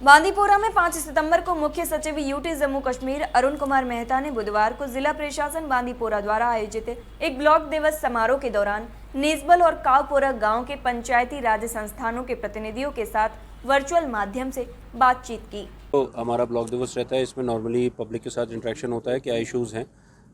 बांदीपोरा में 5 सितंबर को मुख्य सचिव यूटी जम्मू कश्मीर अरुण कुमार मेहता ने बुधवार को जिला प्रशासन बांदीपोरा द्वारा आयोजित एक ब्लॉक दिवस समारोह के दौरान निजबल और कावपोरा गांव के पंचायती राज संस्थानों के प्रतिनिधियों के साथ वर्चुअल माध्यम से बातचीत की। तो हमारा ब्लॉक दिवस रहता है, इसमें नॉर्मली पब्लिक के साथ इंटरेक्शन होता है, क्या इश्यूज़ हैं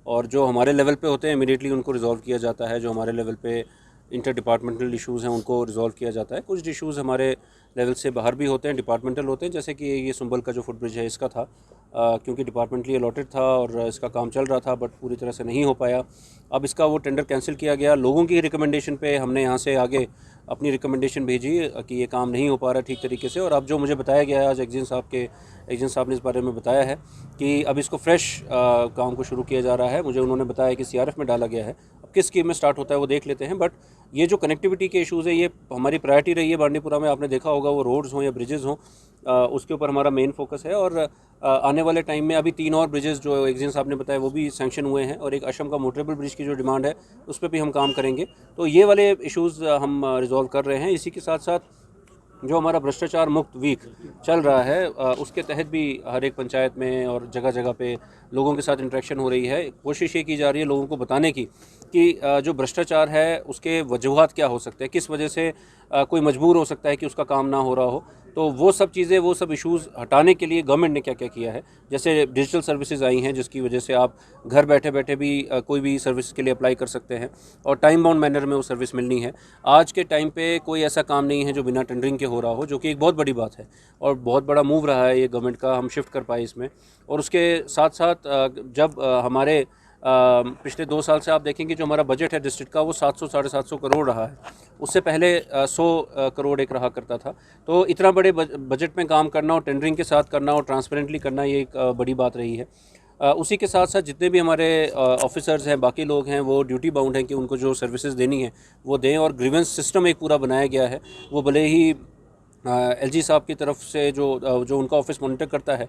और जो हमारे लेवल पे होते हैं इमीडिएटली उनको रिजॉल्व किया जाता है। जो हमारे लेवल पे इंटर डिपार्टमेंटल इश्यूज़ हैं उनको रिजॉल्व किया जाता है। कुछ इश्यूज़ हमारे लेवल से बाहर भी होते हैं, डिपार्टमेंटल होते हैं, जैसे कि ये सुंबल का जो फुटब्रिज है इसका था, क्योंकि डिपार्टमेंटली अलॉटेड था और इसका काम चल रहा था बट पूरी तरह से नहीं हो पाया। अब इसका वो टेंडर कैंसिल किया गया। लोगों की रिकमेंडेशन पे हमने यहाँ से आगे अपनी रिकमेंडेशन भेजी कि ये काम नहीं हो पा रहा ठीक तरीके से। और अब जो मुझे बताया गया है आज एग्जिन साहब ने इस बारे में बताया है कि अब इसको फ्रेश काम को शुरू किया जा रहा है। मुझे उन्होंने बताया कि सीआरएफ में डाला गया है। अब किस स्कीम में स्टार्ट होता है वो देख लेते हैं, बट ये जो कनेक्टिविटी के इश्यूज़ है ये हमारी प्रायोरिटी रही है बांदीपुरा में। आपने देखा होगा वो रोड्स हों या ब्रिजेज़ हों, उसके ऊपर हमारा मेन फोकस है। और आने वाले टाइम में अभी 3 और ब्रिजेज़ जो एग्जिन साहब ने बताया वो भी सैंक्शन हुए हैं और एक असम का मोटरेबल ब्रिज की जो डिमांड है उस पर भी हम काम करेंगे। तो ये वाले इश्यूज़ हम रिजॉल्व कर रहे हैं। इसी के साथ साथ जो हमारा भ्रष्टाचार मुक्त वीक चल रहा है उसके तहत भी हर एक पंचायत में और जगह जगह पे लोगों के साथ इंटरेक्शन हो रही है। कोशिश ये की जा रही है लोगों को बताने की कि जो भ्रष्टाचार है उसके वजूहात क्या हो सकते हैं, किस वजह से कोई मजबूर हो सकता है कि उसका काम ना हो रहा हो। तो वो सब चीज़ें, वो सब इश्यूज़ हटाने के लिए गवर्नमेंट ने क्या क्या किया है। जैसे डिजिटल सर्विसेज आई हैं जिसकी वजह से आप घर बैठे बैठे भी कोई भी सर्विस के लिए अप्लाई कर सकते हैं और टाइम बाउंड मैनर में वो सर्विस मिलनी है। आज के टाइम पे कोई ऐसा काम नहीं है जो बिना टेंडरिंग के हो रहा हो, जो कि एक बहुत बड़ी बात है और बहुत बड़ा मूव रहा है ये गवर्नमेंट का, हम शिफ्ट कर पाए इसमें। और उसके साथ साथ जब हमारे पिछले 2 साल से आप देखेंगे जो हमारा बजट है डिस्ट्रिक्ट का वो 700-750 करोड़ रहा है। उससे पहले 100 करोड़ एक रहा करता था। तो इतना बड़े बजट में काम करना और टेंडरिंग के साथ करना और ट्रांसपेरेंटली करना ये एक बड़ी बात रही है। उसी के साथ साथ जितने भी हमारे ऑफिसर्स हैं, बाकी लोग हैं, वो ड्यूटी बाउंड हैं कि उनको जो सर्विसेज देनी है वो दें। और ग्रीवेंस सिस्टम एक पूरा बनाया गया है। वो भले ही एलजी साहब की तरफ से जो उनका ऑफिस मॉनिटर करता है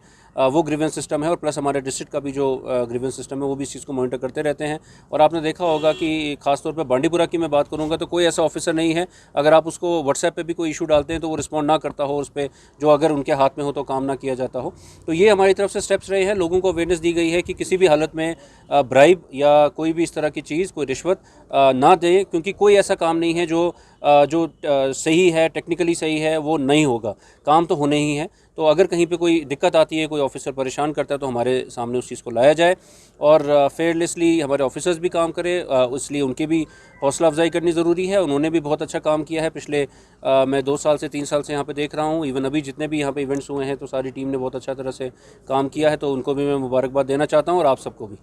वो ग्रीवेंस सिस्टम है और प्लस हमारे डिस्ट्रिक्ट का भी जो ग्रीवेंस सिस्टम है वो भी इस चीज़ को मॉनिटर करते रहते हैं। और आपने देखा होगा कि खासतौर पर बांदीपुरा की मैं बात करूंगा तो कोई ऐसा ऑफिसर नहीं है, अगर आप उसको व्हाट्सएप पे भी कोई इशू डालते हैं तो वो रिस्पॉन्ड ना करता हो उस पर, जो अगर उनके हाथ में हो तो काम ना किया जाता हो। तो ये हमारी तरफ से स्टेप्स रहे हैं। लोगों को अवेयरनेस दी गई है कि किसी भी हालत में ब्राइब या कोई भी इस तरह की चीज़, कोई रिश्वत ना दें, क्योंकि कोई ऐसा काम नहीं है जो सही है, टेक्निकली सही है, वो नहीं होगा। काम तो होने ही है। तो अगर कहीं पे कोई दिक्कत आती है, कोई ऑफिसर परेशान करता है तो हमारे सामने उस चीज़ को लाया जाए और फेयरलेसली हमारे ऑफिसर्स भी काम करें, इसलिए उनकी भी हौसला अफजाई करनी ज़रूरी है। उन्होंने भी बहुत अच्छा काम किया है पिछले मैं 2 साल से 3 साल से यहाँ पे देख रहा हूँ। इवन अभी जितने भी यहाँ पे इवेंट्स हुए हैं तो सारी टीम ने बहुत अच्छा तरह से काम किया है, तो उनको भी मैं मुबारकबाद देना चाहता हूँ और आप सबको भी।